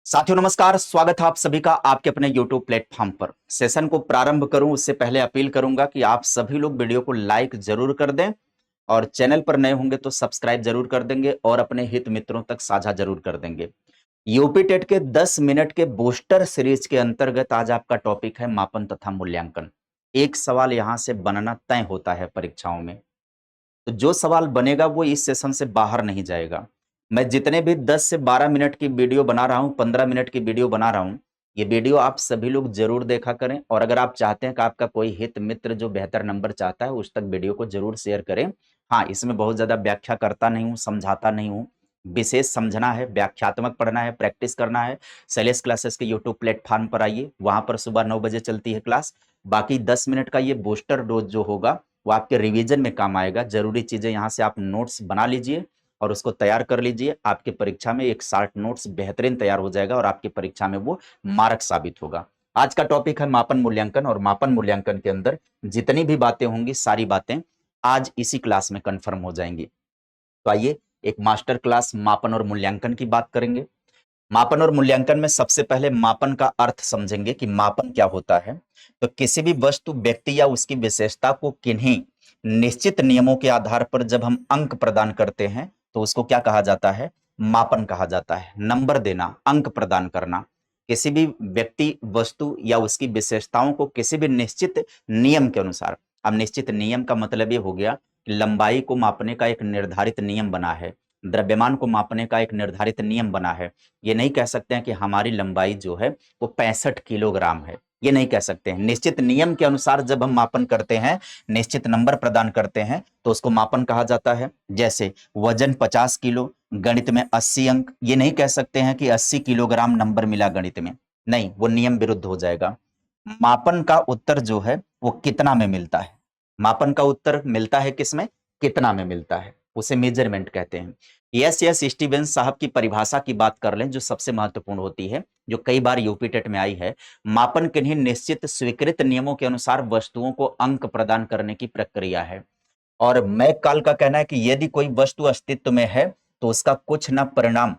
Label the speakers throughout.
Speaker 1: साथियों नमस्कार, स्वागत है आप सभी का आपके अपने YouTube प्लेटफॉर्म पर। सेशन को प्रारंभ करूं उससे पहले अपील करूंगा कि आप सभी लोग वीडियो को लाइक जरूर कर दें और चैनल पर नए होंगे तो सब्सक्राइब जरूर कर देंगे और अपने हित मित्रों तक साझा जरूर कर देंगे। यूपी टेट के 10 मिनट के बूस्टर सीरीज के अंतर्गत आज आपका टॉपिक है मापन तथा मूल्यांकन। एक सवाल यहां से बनना तय होता है परीक्षाओं में, तो जो सवाल बनेगा वो इस सेशन से बाहर नहीं जाएगा। मैं जितने भी 10 से 12 मिनट की वीडियो बना रहा हूँ, 15 मिनट की वीडियो बना रहा हूँ, ये वीडियो आप सभी लोग जरूर देखा करें और अगर आप चाहते हैं कि आपका कोई हित मित्र जो बेहतर नंबर चाहता है उस तक वीडियो को जरूर शेयर करें। हाँ, इसमें बहुत ज़्यादा व्याख्या करता नहीं हूँ, समझाता नहीं हूँ। विशेष समझना है, व्याख्यात्मक पढ़ना है, प्रैक्टिस करना है, शैलेश क्लासेस के यूट्यूब प्लेटफॉर्म पर आइए, वहाँ पर सुबह 9 बजे चलती है क्लास। बाकी 10 मिनट का ये बूस्टर डोज जो होगा वो आपके रिवीजन में काम आएगा। जरूरी चीजें यहाँ से आप नोट्स बना लीजिए और उसको तैयार कर लीजिए। आपके परीक्षा में एक शार्ट नोट्स बेहतरीन तैयार हो जाएगा और आपकी परीक्षा में वो मार्क साबित होगा। आज का टॉपिक है मापन मूल्यांकन और मापन मूल्यांकन के अंदर जितनी भी बातें होंगी सारी बातें आज इसी क्लास में कंफर्म हो जाएंगी। तो आइए एक मास्टर क्लास मापन और मूल्यांकन की बात करेंगे। मापन और मूल्यांकन में सबसे पहले मापन का अर्थ समझेंगे कि मापन क्या होता है। तो किसी भी वस्तु, व्यक्ति या उसकी विशेषता को किन्हीं निश्चित नियमों के आधार पर जब हम अंक प्रदान करते हैं तो उसको क्या कहा जाता है? मापन कहा जाता है। नंबर देना, अंक प्रदान करना। किसी भी व्यक्ति, वस्तु या उसकी विशेषताओं को किसी भी निश्चित नियम के अनुसार, अब निश्चित नियम का मतलब ये हो गया कि लंबाई को मापने का एक निर्धारित नियम बना है, द्रव्यमान को मापने का एक निर्धारित नियम बना है। ये नहीं कह सकते हैं कि हमारी लंबाई जो है वो 65 किलोग्राम है, ये नहीं कह सकते हैं। निश्चित नियम के अनुसार जब हम मापन करते हैं, निश्चित नंबर प्रदान करते हैं तो उसको मापन कहा जाता है। जैसे वजन 50 किलो, गणित में 80 अंक, ये नहीं कह सकते हैं कि 80 किलोग्राम नंबर मिला गणित में, नहीं, वो नियम विरुद्ध हो जाएगा। मापन का उत्तर जो है वो कितना में मिलता है? मापन का उत्तर मिलता है किसमें? कितना में मिलता है, उसे मेजरमेंट कहते हैं। यस स्टीवेंस साहब की परिभाषा की बात कर लें जो सबसे महत्वपूर्ण होती है, जो कई बार यूपी टेट में आई है। मापन किन्हीं निश्चित स्वीकृत नियमों के अनुसार वस्तुओं को अंक प्रदान करने की प्रक्रिया है। और मैककाल का कहना है कि यदि कोई वस्तु अस्तित्व में है तो उसका कुछ न परिणाम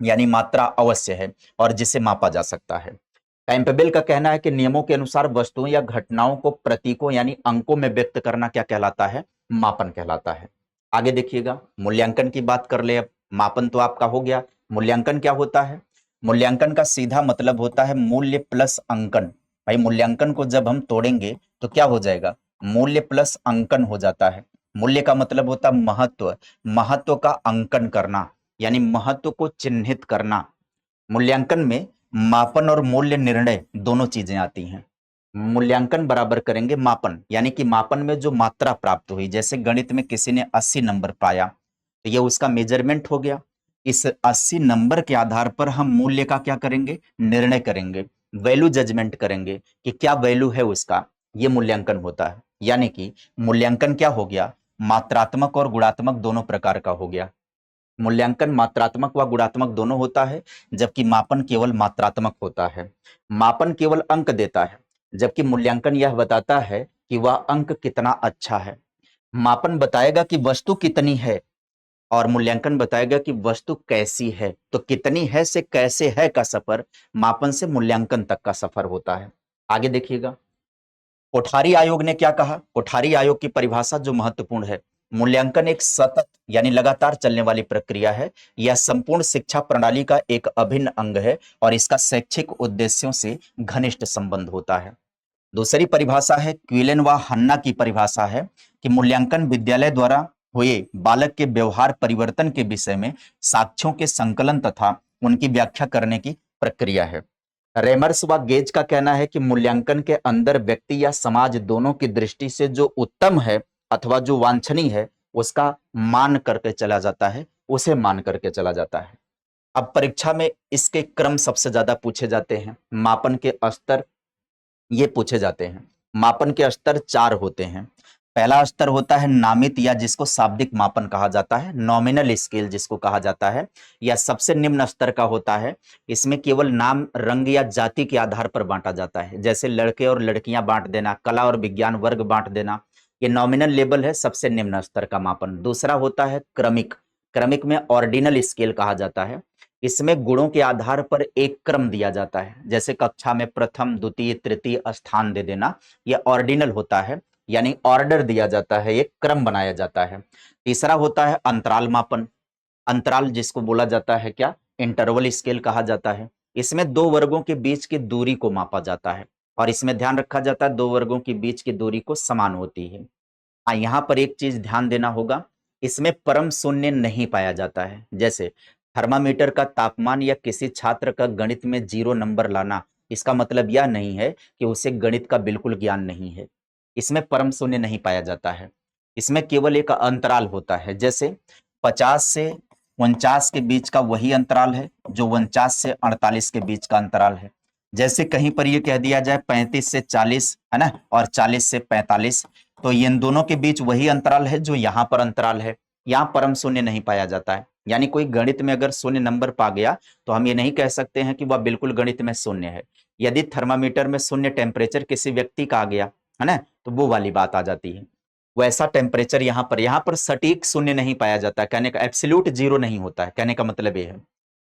Speaker 1: यानी मात्रा अवश्य है और जिसे मापा जा सकता है। कैंपबेल का कहना है कि नियमों के अनुसार वस्तुओं या घटनाओं को प्रतीकों यानी अंकों में व्यक्त करना क्या कहलाता है? मापन कहलाता है। आगे देखिएगा, मूल्यांकन की बात कर ले अब। मापन तो आपका हो गया, मूल्यांकन क्या होता है? मूल्यांकन का सीधा मतलब होता है मूल्य प्लस अंकन। भाई मूल्यांकन को जब हम तोड़ेंगे तो क्या हो जाएगा? मूल्य प्लस अंकन हो जाता है। मूल्य का मतलब होता है महत्व, महत्व का अंकन करना यानी महत्व को चिन्हित करना। मूल्यांकन में मापन और मूल्य निर्णय दोनों चीजें आती हैं। मूल्यांकन बराबर करेंगे मापन, यानी कि मापन में जो मात्रा प्राप्त हुई, जैसे गणित में किसी ने 80 नंबर पाया तो ये उसका मेजरमेंट हो गया। इस 80 नंबर के आधार पर हम मूल्य का क्या करेंगे? निर्णय करेंगे, वैल्यू जजमेंट करेंगे कि क्या वैल्यू है उसका। ये मूल्यांकन होता है। यानी कि मूल्यांकन क्या हो गया? मात्रात्मक और गुणात्मक दोनों प्रकार का हो गया। मूल्यांकन मात्रात्मक व गुणात्मक दोनों होता है, जबकि मापन केवल मात्रात्मक होता है। मापन केवल अंक देता है, जबकि मूल्यांकन यह बताता है कि वह अंक कितना अच्छा है। मापन बताएगा कि वस्तु कितनी है और मूल्यांकन बताएगा कि वस्तु कैसी है। तो कितनी है से कैसे है का सफर मापन से मूल्यांकन तक का सफर होता है। आगे देखिएगा, कोठारी आयोग ने क्या कहा? कोठारी आयोग की परिभाषा जो महत्वपूर्ण है, मूल्यांकन एक सतत यानी लगातार चलने वाली प्रक्रिया है। यह संपूर्ण शिक्षा प्रणाली का एक अभिन्न अंग है और इसका शैक्षिक उद्देश्यों से घनिष्ठ संबंध होता है। दूसरी परिभाषा है क्विलन व हन्ना की परिभाषा है कि मूल्यांकन विद्यालय द्वारा हुए बालक के व्यवहार परिवर्तन के विषय में साक्ष्यों के संकलन तथा उनकी व्याख्या करने की प्रक्रिया है। रेमर्स व गेज का कहना है कि मूल्यांकन के अंदर व्यक्ति या समाज दोनों की दृष्टि से जो उत्तम है अथवा जो वांछनीय है उसका मान करके चला जाता है, उसे मान करके चला जाता है। अब परीक्षा में इसके क्रम सबसे ज्यादा पूछे जाते हैं। मापन के स्तर ये पूछे जाते हैं। मापन के स्तर 4 होते हैं। पहला स्तर होता है नामित या जिसको शाब्दिक मापन कहा जाता है, नॉमिनल स्केल जिसको कहा जाता है, या सबसे निम्न स्तर का होता है। इसमें केवल नाम, रंग या जाति के आधार पर बांटा जाता है, जैसे लड़के और लड़कियां बांट देना, कला और विज्ञान वर्ग बांट देना। ये नॉमिनल लेवल है, सबसे निम्न स्तर का मापन। दूसरा होता है क्रमिक। क्रमिक में ऑर्डिनल स्केल कहा जाता है। इसमें गुणों के आधार पर एक क्रम दिया जाता है, जैसे कक्षा में प्रथम, द्वितीय, तृतीय स्थान दे देना, यह ऑर्डिनल होता है, यानी ऑर्डर दिया जाता है, एक क्रम बनाया जाता है। तीसरा होता है अंतराल मापन। अंतराल जिसको बोला जाता है क्या, इंटरवल स्केल कहा जाता है। इसमें दो वर्गों के बीच की दूरी को मापा जाता है और इसमें ध्यान रखा जाता है दो वर्गों के बीच की दूरी को समान होती है। हाँ, यहाँ पर एक चीज ध्यान देना होगा, इसमें परम शून्य नहीं पाया जाता है। जैसे थर्मामीटर का तापमान या किसी छात्र का गणित में 0 नंबर लाना, इसका मतलब यह नहीं है कि उसे गणित का बिल्कुल ज्ञान नहीं है। इसमें परम शून्य नहीं पाया जाता है, इसमें केवल एक अंतराल होता है। जैसे 50 से 49 के बीच का वही अंतराल है जो 49 से 48 के बीच का अंतराल है। जैसे कहीं पर यह कह दिया जाए 35 से 40 है ना, और 40 से 45, तो इन दोनों के बीच वही अंतराल है जो यहाँ पर अंतराल है। यहाँ परम शून्य नहीं पाया जाता है, यानी कोई गणित में अगर शून्य नंबर पा गया तो हम ये नहीं कह सकते हैं कि वह बिल्कुल गणित में शून्य है। यदि थर्मामीटर में शून्य टेम्परेचर किसी व्यक्ति का आ गया है ना, तो वो वाली बात आ जाती है। वैसा टेम्परेचर यहाँ पर सटीक शून्य नहीं पाया जाता, कहने का एब्सोल्यूट जीरो नहीं होता है। कहने का मतलब ये है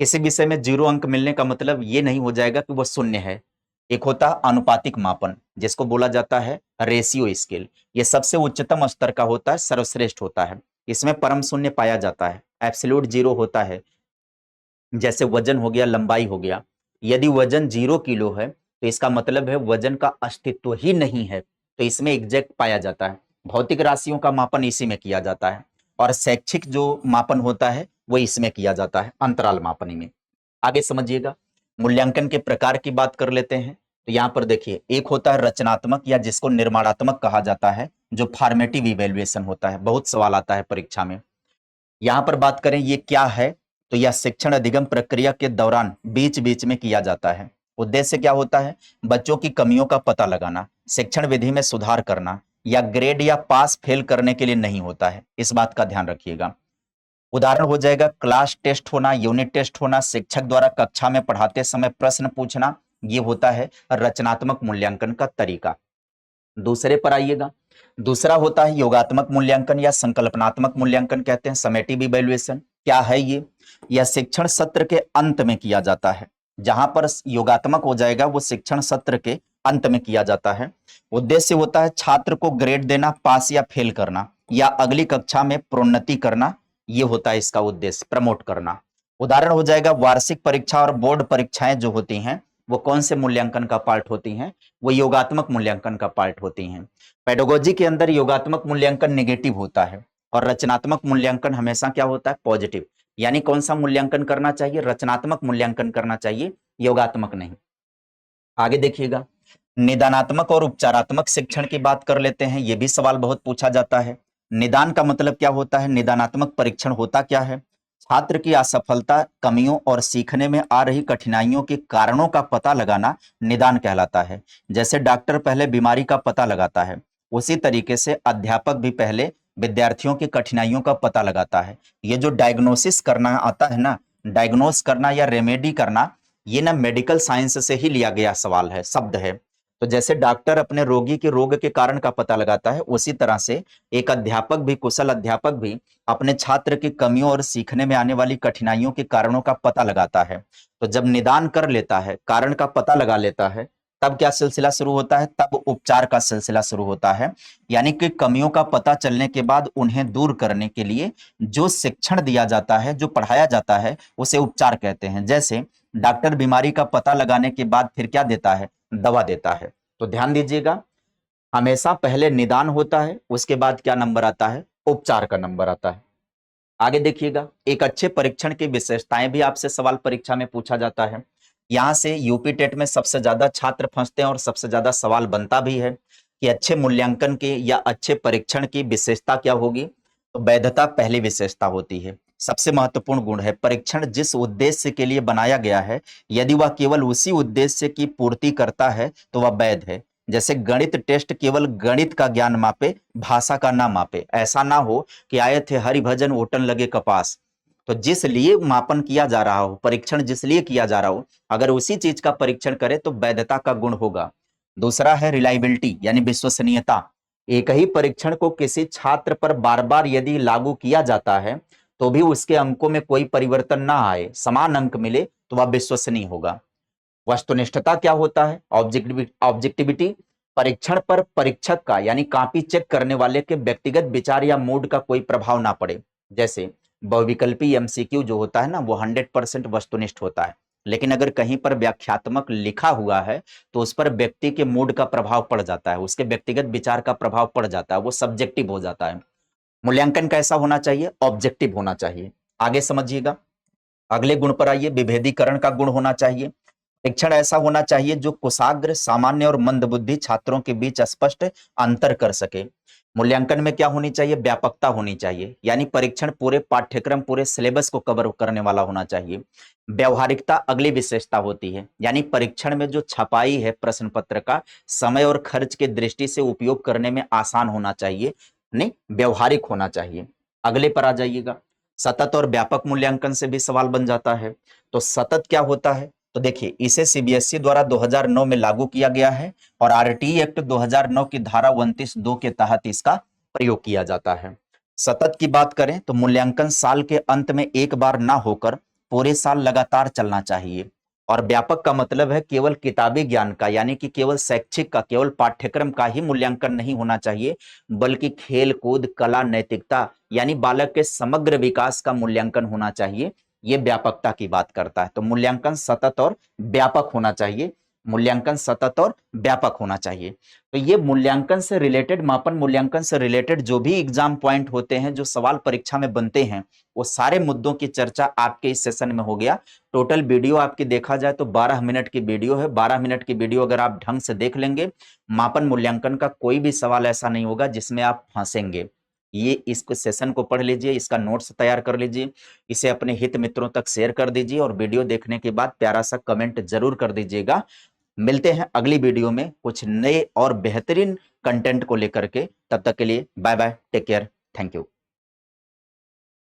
Speaker 1: किसी विषय में 0 अंक मिलने का मतलब ये नहीं हो जाएगा कि वह शून्य है। एक होता है अनुपातिक मापन, जिसको बोला जाता है रेशियो स्केल। ये सबसे उच्चतम स्तर का होता है, सर्वश्रेष्ठ होता है। इसमें परम शून्य पाया जाता है, एब्सोल्यूट जीरो होता है। जैसे वजन हो गया, लंबाई हो गया। यदि वजन 0 किलो है तो इसका मतलब है वजन का अस्तित्व ही नहीं है, तो इसमें एग्जैक्ट पाया जाता है। भौतिक राशियों का मापन इसी में किया जाता है और शैक्षिक जो मापन होता है वो इसमें किया जाता है, अंतराल मापनी में। आगे समझिएगा, मूल्यांकन के प्रकार की बात कर लेते हैं। तो यहाँ पर देखिए, एक होता है रचनात्मक या जिसको निर्माणात्मक कहा जाता है, जो फॉर्मेटिव इवेल्युएशन होता है। बहुत सवाल आता है परीक्षा में। यहाँ पर बात करें ये क्या है, तो यह शिक्षण अधिगम प्रक्रिया के दौरान बीच बीच में किया जाता है। उद्देश्य क्या होता है, बच्चों की कमियों का पता लगाना, शिक्षण विधि में सुधार करना, या ग्रेड या पास फेल करने के लिए नहीं होता है। इस बात का ध्यान रखिएगा। उदाहरण हो जाएगा क्लास टेस्ट होना, यूनिट टेस्ट होना, शिक्षक द्वारा कक्षा में पढ़ाते समय प्रश्न पूछना, ये होता है रचनात्मक मूल्यांकन का तरीका। दूसरे पर आइएगा, दूसरा होता है योगात्मक मूल्यांकन या संकल्पनात्मक मूल्यांकन कहते हैं, समेटिव इवैल्यूएशन। क्या है ये, यह शिक्षण सत्र के अंत में किया जाता है। जहां पर योगात्मक हो जाएगा वो शिक्षण सत्र के अंत में किया जाता है। उद्देश्य होता है छात्र को ग्रेड देना, पास या फेल करना, या अगली कक्षा में प्रोन्नति करना, ये होता है इसका उद्देश्य, प्रमोट करना। उदाहरण हो जाएगा वार्षिक परीक्षा और बोर्ड परीक्षाएं जो होती हैं वो कौन से मूल्यांकन का पार्ट होती हैं, वो योगात्मक मूल्यांकन का पार्ट होती हैं। पेडागोजी के अंदर योगात्मक मूल्यांकन नेगेटिव होता है और रचनात्मक मूल्यांकन हमेशा क्या होता है, पॉजिटिव। यानी कौन सा मूल्यांकन करना चाहिए, रचनात्मक मूल्यांकन करना चाहिए, योगात्मक नहीं। आगे देखिएगा, निदानात्मक और उपचारात्मक शिक्षण की बात कर लेते हैं। यह भी सवाल बहुत पूछा जाता है। निदान का मतलब क्या होता है, निदानात्मक परीक्षण होता क्या है, छात्र की असफलता, कमियों और सीखने में आ रही कठिनाइयों के कारणों का पता लगाना निदान कहलाता है। जैसे डॉक्टर पहले बीमारी का पता लगाता है, उसी तरीके से अध्यापक भी पहले विद्यार्थियों की कठिनाइयों का पता लगाता है। ये जो डायग्नोसिस करना आता है ना, डायग्नोस करना या रेमेडी करना, ये ना मेडिकल साइंस से ही लिया गया सवाल है, शब्द है। तो जैसे डॉक्टर अपने रोगी के रोग के कारण का पता लगाता है, उसी तरह से एक अध्यापक भी, कुशल अध्यापक भी अपने छात्र की कमियों और सीखने में आने वाली कठिनाइयों के कारणों का पता लगाता है। तो जब निदान कर लेता है, कारण का पता लगा लेता है, तब क्या सिलसिला शुरू होता है, तब उपचार का सिलसिला शुरू होता है। यानी कि कमियों का पता चलने के बाद उन्हें दूर करने के लिए जो शिक्षण दिया जाता है, जो पढ़ाया जाता है, उसे उपचार कहते हैं। जैसे डॉक्टर बीमारी का पता लगाने के बाद फिर क्या देता है, दवा देता है। तो ध्यान दीजिएगा, हमेशा पहले निदान होता है, उसके बाद क्या नंबर आता है, उपचार का नंबर आता है। आगे देखिएगा, एक अच्छे परीक्षण की विशेषताएं भी आपसे सवाल परीक्षा में पूछा जाता है। यहां से यूपी टेट में सबसे ज्यादा छात्र फंसते हैं और सबसे ज्यादा सवाल बनता भी है कि अच्छे मूल्यांकन के या अच्छे परीक्षण की विशेषता क्या होगी। तो वैधता पहली विशेषता होती है, सबसे महत्वपूर्ण गुण है। परीक्षण जिस उद्देश्य के लिए बनाया गया है, यदि वह केवल उसी उद्देश्य की पूर्ति करता है तो वह वैध है। जैसे गणित टेस्ट केवल गणित का ज्ञान मापे, भाषा का ना मापे। ऐसा ना हो कि आए थे हरि भजन ओटन लगे कपास। तो जिस लिए मापन किया जा रहा हो, परीक्षण जिस लिए किया जा रहा हो, अगर उसी चीज का परीक्षण करे तो वैधता का गुण होगा। दूसरा है रिलायबिलिटी, यानी विश्वसनीयता। एक ही परीक्षण को किसी छात्र पर बार बार यदि लागू किया जाता है तो भी उसके अंकों में कोई परिवर्तन ना आए, समान अंक मिले, तो वह विश्वसनीय होगा। वस्तुनिष्ठता क्या होता है? ऑब्जेक्टिविटी, परीक्षण पर परीक्षक का यानी कॉपी चेक करने वाले के व्यक्तिगत विचार या मूड का कोई प्रभाव ना पड़े। जैसे बहुविकल्पी एमसीक्यू जो होता है ना, वो 100% वस्तुनिष्ठ होता है, लेकिन अगर कहीं पर व्याख्यात्मक लिखा हुआ है तो उस पर व्यक्ति के मूड का प्रभाव पड़ जाता है, उसके व्यक्तिगत विचार का प्रभाव पड़ जाता है, वो सब्जेक्टिव हो जाता है। मूल्यांकन कैसा होना चाहिए? ऑब्जेक्टिव होना चाहिए। आगे समझिएगा, अगले गुण पर आइए, विभेदीकरण का गुण होना चाहिए। परीक्षण ऐसा होना चाहिए जो कुशाग्र, सामान्य और मंदबुद्धि छात्रों के बीच स्पष्ट अंतर कर सके। मूल्यांकन में क्या होनी चाहिए? व्यापकता होनी चाहिए, यानी परीक्षण पूरे पाठ्यक्रम, पूरे सिलेबस को कवर करने वाला होना चाहिए। व्यवहारिकता अगली विशेषता होती है, यानी परीक्षण में जो छपाई है प्रश्न पत्र का, समय और खर्च के दृष्टि से उपयोग करने में आसान होना चाहिए, नहीं व्यवहारिक होना चाहिए। अगले पर आ जाइएगा, सतत और व्यापक मूल्यांकन से भी सवाल बन जाता है। तो सतत क्या होता है? तो देखिए, इसे सीबीएसई द्वारा 2009 में लागू किया गया है और आरटीई एक्ट 2009 की धारा 29(2) के तहत इसका प्रयोग किया जाता है। सतत की बात करें तो मूल्यांकन साल के अंत में एक बार ना होकर पूरे साल लगातार चलना चाहिए। और व्यापक का मतलब है केवल किताबी ज्ञान का, यानी कि केवल शैक्षिक का, केवल पाठ्यक्रम का ही मूल्यांकन नहीं होना चाहिए, बल्कि खेल कूद, कला, नैतिकता, यानी बालक के समग्र विकास का मूल्यांकन होना चाहिए। ये व्यापकता की बात करता है। तो मूल्यांकन सतत और व्यापक होना चाहिए, मूल्यांकन सतत और व्यापक होना चाहिए। तो ये मूल्यांकन से रिलेटेड, मापन मूल्यांकन से रिलेटेड जो भी एग्जाम पॉइंट होते हैं, जो सवाल परीक्षा में बनते हैं, वो सारे मुद्दों की चर्चा आपके इस सेशन में हो गया। टोटल वीडियो आपकी देखा जाए तो 12 मिनट की वीडियो है। 12 मिनट की वीडियो अगर आप ढंग से देख लेंगे, मापन मूल्यांकन का कोई भी सवाल ऐसा नहीं होगा जिसमें आप फंसेंगे। ये इस सेशन को पढ़ लीजिए, इसका नोट्स तैयार कर लीजिए, इसे अपने हित मित्रों तक शेयर कर दीजिए और वीडियो देखने के बाद प्यारा सा कमेंट जरूर कर दीजिएगा। मिलते हैं अगली वीडियो में कुछ नए और बेहतरीन कंटेंट को लेकर के। तब तक के लिए bye bye, take care, thank you.